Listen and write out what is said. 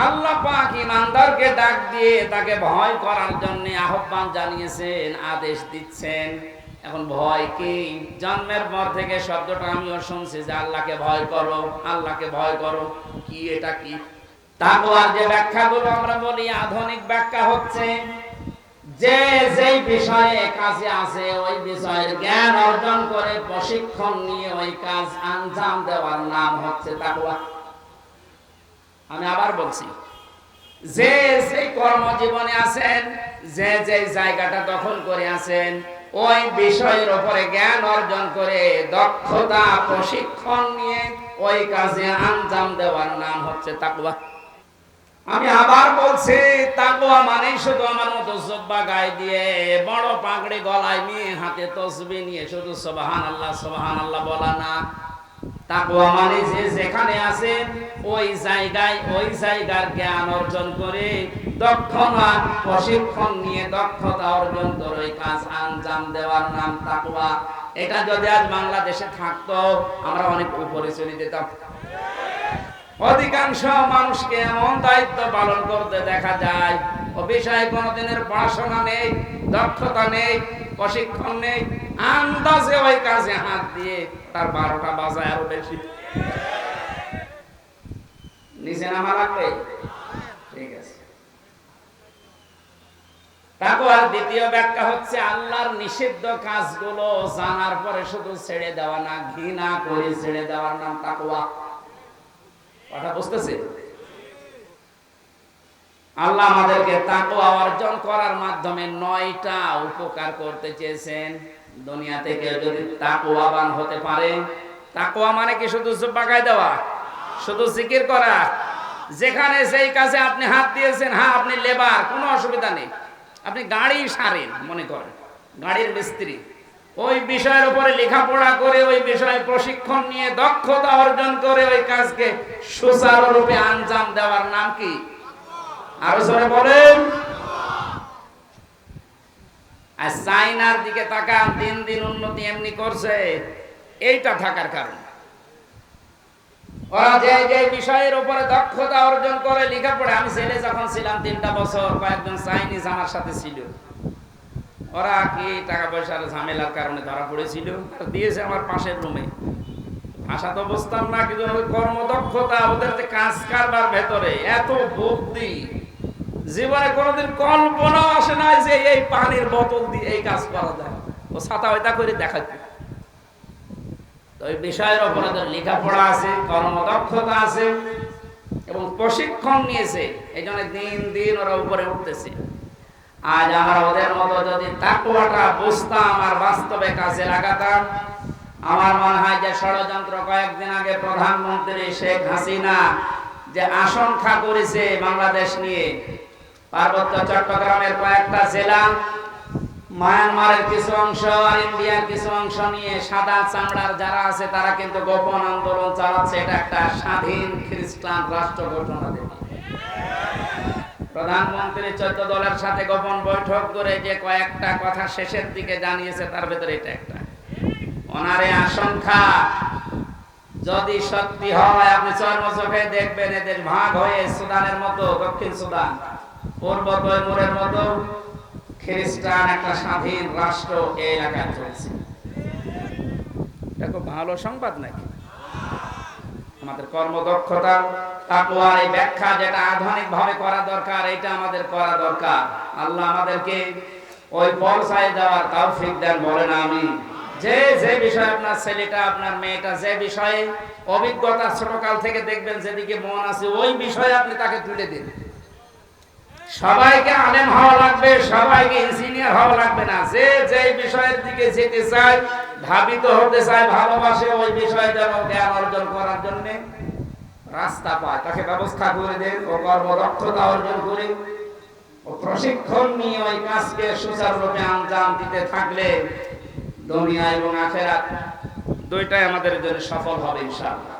আল্লাহ পাক ইমানদারকে ডাক দিয়ে তাকে ভয় করার জন্য আহ্বান জানিয়েছেন, আদেশ দিচ্ছেন। এখন ভয় কি? জন্মের পর থেকে শব্দটা আমিও শুনছি যে আল্লাহকে ভয় করো, আল্লাহকে ভয় করো। কি এটা কি? তাকওয়ার যে ব্যাখ্যাগুলো আমরা বলি, আধুনিক ব্যাখ্যা হচ্ছে যে যেই বিষয়ে কাজে আছে ওই বিষয়ের জ্ঞান অর্জন করে প্রশিক্ষণ নিয়ে ওই কাজ আঞ্জাম দেওয়ার নাম হচ্ছে তাকওয়া। আমি আবার বলছি, যে সেই কর্মজীবনে আছেন, যে যে জায়গাটা দখল করে আছেন, ওই বিষয়ের উপরে জ্ঞান অর্জন করে দক্ষতা প্রশিক্ষণ নিয়ে ওই কাজে আঞ্জাম দেওয়ার নাম হচ্ছে তাকওয়া। আমি আবার বলছি, তাকওয়া মানে শুধু আমার মতো জুব্বা গায়ে দিয়ে বড় পাগড়ি গলায় নিয়ে হাতে তসবিহ নিয়ে শুধু সুবহানাল্লাহ সুবহানাল্লাহ বলা না। তাকওয়া মানে যে যেখানে আছেন ওই জায়গায় ওই জায়গার জ্ঞান অর্জন করে দক্ষতা প্রশিক্ষণ নিয়ে দক্ষতা অর্জন করে ওই কাজ আঞ্জাম দেওয়ার নাম তাকওয়া। এটা যদি আজ বাংলাদেশে থাকতো আমরা অনেক উপরে চলে যেতাম। অধিকাংশ মানুষকে এমন দায়িত্ব পালন করতে দেখা যায় ও বিষয়ে কোনোদিনের পড়াশোনা নেই, দক্ষতা নেই, প্রশিক্ষণ নেই, আন্দাজে ওই কাজে হাত দিয়ে তার 12টা বাজায় আরো বেশি। নিচে নামা লাগবে? ঠিক আছে। তাকওয়ার দ্বিতীয় ব্যাখ্যা হচ্ছে আল্লাহর নিষিদ্ধ কাজগুলো জানার পরে শুধু ছেড়ে দেওয়া না, ঘৃণা করে ছেড়ে দেওয়ার নাম তাকওয়া। কথা বুঝতেছে? আল্লাহ আমাদেরকে তাকওয়া অর্জন করার মাধ্যমে 9টা উপকার করতে চেয়েছেন। দুনিয়া থেকে যদি তাকওয়াবান হতে পারে, তাকওয়া মানে কি শুধু জুব্বা গায়ে দেওয়া, শুধু জিকির করা? যেখানে যেই কাজে আপনি হাত দিয়েছেন, হ্যাঁ আপনি লেবার, কোনো অসুবিধা নেই, আপনি গাড়ি সারেন, মনে করেন গাড়ির মিস্ত্রি, ওই বিষয়ের উপরে লেখাপড়া করে ওই বিষয়ে প্রশিক্ষণ নিয়ে দক্ষতা অর্জন করে ওই কাজকে সুচারুরূপে আঞ্জাম দেওয়ার নাম কি? আরো জোরে বলেন। আর চাইনার দিকে তাকান, দিন দিন উন্নতি এমনি করছে, এইটা থাকার কারণে। ওরা যে যে বিষয়ের উপরে দক্ষতা অর্জন করে লেখাপড়া, আমি ছেলে যখন ছিলাম 3টা বছর, কয়েকজন চাইনিজ আমার সাথে ছিল। ওরা কি টাকা পয়সার ঝামেলার কারণে ধরা পড়েছিল, দিয়েছে আমার পাশের রুমে। ভাষা তো বুঝতাম না, কিন্তু কর্মদক্ষতা, ওদের যে কাজ কারবার ভেতরে এত বুদ্ধি, জীবনে কোনোদিন কল্পনাও আসে না যে এই পানির বোতল দিয়ে এই কাজ করা যায়। ও ছাতা ওইটা করে দেখাচ্ছে। তো এই বিষয়ের উপরে লেখাপড়া আছে, কর্মদক্ষতা আছে এবং প্রশিক্ষণ নিয়েছে, এই জন্য দিন দিন ওরা উপরে উঠতেছে। আজ আমরা ওদের মতো যদি তাকওয়াটা বুঝতাম আর বাস্তবে কাজে লাগাতাম, আমার মনে হয় যে ষড়যন্ত্র কয়েকদিন আগে প্রধানমন্ত্রী শেখ হাসিনা যে আশঙ্কা করেছে বাংলাদেশ নিয়ে, পার্বত্য চট্টগ্রামের কয়েকটা জেলা, মায়ানমারের কিছু অংশ আর ইন্ডিয়ার কিছু অংশ নিয়ে সাদা চামড়ার যারা আছে তারা কিন্তু গোপন আন্দোলন চালাচ্ছে। এটা একটা স্বাধীন খ্রিস্টান রাষ্ট্র ঘোষণা দেবে। প্রধানমন্ত্রী 14 দলের সাথে গোপন বৈঠক করে যে কয়েকটা কথা শেষের দিকে জানিয়েছে, তার ভেতরে এটা একটা। ওনারে আশঙ্কা যদি সত্যি হয়, আপনি চর্মচোখে দেখবেন এদের ভাগ হয়ে সুদানের মতো, দক্ষিণ সুদান, পূর্ব তৈমুরের মতো খ্রিস্টান একটা স্বাধীন রাষ্ট্র এই এলাকায় চলছে। এটা খুব ভালো সংবাদ নাকি? আমাদের কর্মদক্ষতা, তাকওয়ার এই ব্যাখ্যা যেটা আধুনিক ভাবে করা দরকার, এটা আমাদের করা দরকার। আল্লাহ আমাদেরকে ওই পৌঁছায় যাওয়ার তৌফিক দেন, বলেন আমিন। যে যে বিষয়ে আপনার ছেলেটা, আপনার মেয়েটা যে বিষয়ে অভিজ্ঞতা ছোটকাল থেকে দেখবেন যেদিকে মন আছে, ওই বিষয়ে আপনি তাকে তুলে দিন। সবাইকে আলেম হওয়া লাগবে, সবাইকে ইঞ্জিনিয়ার হওয়া লাগবে না। যে যে বিষয়ের দিকে যেতে চায়, ধাবিত হতে চায়, ভালোবাসে, ওই বিষয়ে যেন জ্ঞান অর্জন করার জন্য রাস্তা পায়, তাকে ব্যবস্থা করে দেন। ও কর্মদক্ষতা অর্জন করে ও প্রশিক্ষণ নিয়ে ওই কাজকে সুচারুরূপে আঞ্জাম দিতে থাকলে দুনিয়া এবং আখিরাত দুইটাই আমাদের জন্য সফল হবে ইনশাআল্লাহ।